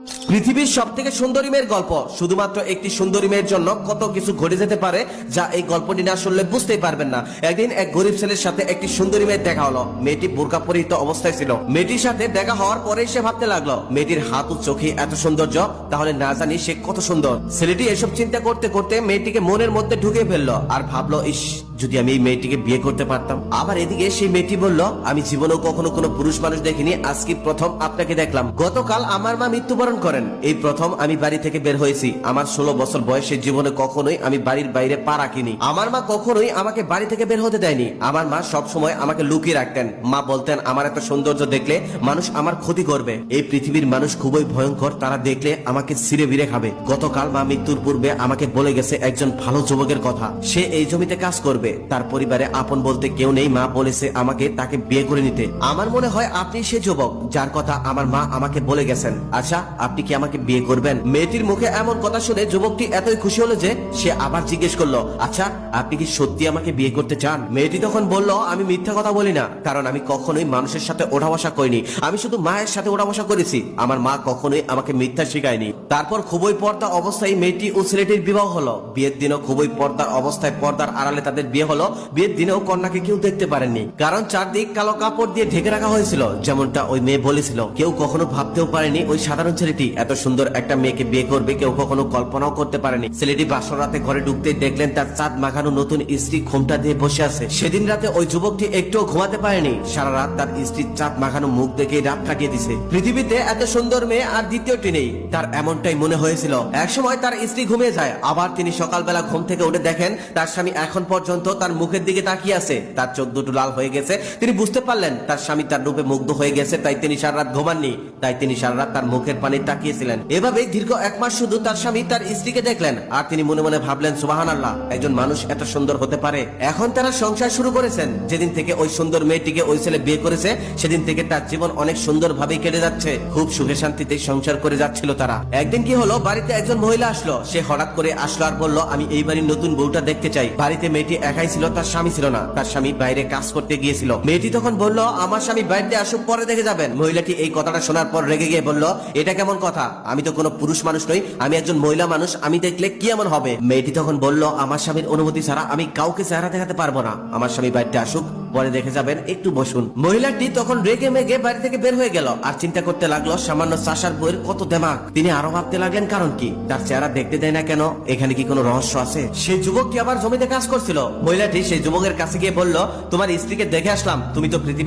পৃথিবীর সব থেকে সুন্দরী মেয়ের গল্প। শুধুমাত্র একটি সুন্দরী মেয়ের জন্য কত কিছু ঘটে যেতে পারে যা এই গল্পটি না শুনলে বুঝতেই পারবেন না। একদিন এক গরিব ছেলের সাথে একটি সুন্দরী মেয়ের দেখা হলো। মেয়েটি বোরকা পরিহিত অবস্থায় ছিল। মেয়েটির সাথে দেখা হওয়ার পরেই সে ভাবতে লাগলো, মেয়েটির হাত ও চোখে এত সৌন্দর্য, তাহলে না জানি সে কত সুন্দর। ছেলেটি এসব চিন্তা করতে করতে মেয়েটিকে মনের মধ্যে ঢুকে ফেললো আর ভাবলো, ইস, যদি আমি এই মেয়েটিকে বিয়ে করতে পারতাম। আবার এদিকে সেই মেয়েটি বলল, আমি জীবনেও কখনো কোনো পুরুষ মানুষ দেখিনি, আজকে প্রথম আপনাকে দেখলাম। গতকাল আমার মা মৃত্যুবরণ করেন, এই প্রথম আমি বাড়ি থেকে বের হয়েছি। আমার 16 বছর বয়সে জীবনে কখনোই আমি বাড়ির বাইরে পা রাখিনি। আমার মা কখনোই আমাকে বাড়ি থেকে বের হতে দেয়নি। আমার মা সব সময় আমাকে লুকিয়ে রাখতেন। মা বলতেন, আমার এত সৌন্দর্য দেখলে মানুষ আমার ক্ষতি করবে। এই পৃথিবীর মানুষ খুবই ভয়ঙ্কর, তারা দেখলে আমাকে ছিঁড়ে বিড়ে খাবে। গতকাল মা মৃত্যুর পূর্বে আমাকে বলে গেছে একজন ভালো যুবকের কথা, সে এই জমিতে কাজ করবে, তার পরিবারে আপন বলতে কেউ নেই। মা বলেছে আমাকে তাকে বিয়ে করে নিতে। আমার মনে হয় আপনি সে যুবক যার কথা আমার মা আমাকে বলে গেছেন। আচ্ছা, আপনি কি আমাকে বিয়ে করবেন? মেয়েটির মুখে এমন কথা শুনে যুবকটি এতই খুশি হলো যে সে আবার জিজ্ঞেস করলো, আচ্ছা, আপনি কি সত্যি আমাকে বিয়ে করতে চান? মেয়েটি তখন বলল, আমি মিথ্যা কথা বলি না, কারণ আমি কখনোই মানুষের সাথে ওঠা বসা করিনি। আমি শুধু মায়ের সাথে ওঠা বসা করেছি। আমার মা কখনোই আমাকে মিথ্যা শেখায়নি। তারপর খুবই পর্দা অবস্থায় মেয়েটি ও ছেলেটির বিবাহ হলো। বিয়ের দিনও খুবই পর্দার অবস্থায়, পর্দার আড়ালে তাদের বিয়ে হলো। বিয়ের দিনেও কন্যাকে কেউ দেখতে পারেননি, কারণ চারদিক কালো কাপড় দিয়ে ঢেকে রাখা হয়েছিল। যেমনটা ওই মেয়ে বলেছিল, কেউ কখনো ভাবতেও পারেনি ওই সাধারণ ছেলেটি এত সুন্দর একটা মেয়েকে বিয়ে করবে। কেউ কখনো কল্পনাও করতে পারেনি। ছেলেটি বাসর রাতে ঘরে ঢুকতে দেখলেন তার চাঁদ মাখানো নতুন স্ত্রী ঘোমটা দিয়ে বসে আছে। সেদিন রাতে ওই যুবকটি একটুও ঘুমাতে পারেনি। সারা রাত তার স্ত্রীর চাঁদ মাখানো মুখ দেখে রাত কাটিয়ে দিছে। পৃথিবীতে এত সুন্দর মেয়ে আর দ্বিতীয়টি নেই, তার এমনটাই মনে হয়েছিল। একসময় তার স্ত্রী ঘুমিয়ে যায়, আবার তিনি সকালবেলা ঘুম থেকে উঠে দেখেন তার স্বামী এখন পর্যন্ত তার মুখের দিকে তাকিয়ে আছে। তার চোখ দুটো লাল হয়ে গেছে। তিনি বুঝতে পারলেন তার স্বামী তার রূপে মুগ্ধ হয়ে গেছে, তাই তিনি সারা রাত ঘুমাননি। তাই তিনি সারা রাত তার মুখের পানে তাকিয়েছিলেন। এভাবেই দীর্ঘ 1 মাস শুধু তার স্বামী তার স্ত্রীকে দেখলেন, আর তিনি মনে মনে ভাবলেন, সুবহানাল্লাহ, একজন মানুষ এত সুন্দর হতে পারে। এখন তারা সংসার শুরু করেছেন। যেদিন থেকে ওই সুন্দর মেয়েটিকে ওই ছেলে বিয়ে করেছে, সেদিন থেকে তার জীবন অনেক সুন্দর ভাবে কেটে যাচ্ছে। খুব সুখে শান্তিতে সংসার করে যাচ্ছিল তারা। একদিন কি হলো, বাড়িতে একজন মহিলা আসলো। সে হঠাৎ করে আসলো আর বলল, আমি এই বাড়ির নতুন বউটা দেখতে চাই। বাড়িতে মেয়েটি একাই ছিল, তার স্বামী ছিল না। তার স্বামী বাইরে কাজ করতে গিয়েছিল। মেয়েটি তখন বলল, আমার স্বামী বাড়িতে আসুক, পরে দেখে যাবেন। মহিলাটি এই কথাটা শোনার পর রেগে গিয়ে বলল, এটা কেমন কথা? আমি তো কোনো পুরুষ মানুষ নই, আমি একজন মহিলা মানুষ, আমি দেখলে কি এমন হবে? মেয়েটি তখন বলল, আমার স্বামীর অনুমতি ছাড়া আমি কাউকে চেহারা দেখাতে পারবো না। আমার স্বামী বাড়িতে আসুক, পরে দেখে যাবেন, একটু বসুন। মহিলাটি তখন রেগে মেগে বাড়ি থেকে বের হয়ে গেল আর চিন্তা করতে লাগলো সামান্য চাষার বইয়ের কত দেমাক। তিনি আরো ভাবতে লাগলেন, কারণ কি? তার চেহারা দেখতে দেয় না কেন? এখানে কি কোনো রহস্য আছে? সেই যুবকটি আবার জমিতে কাজ করছিল। মহিলাটি সেই যুবকের কাছে গিয়ে বলল, তোমার স্ত্রীকে দেখে আসলাম, তুমি তো পৃথিবী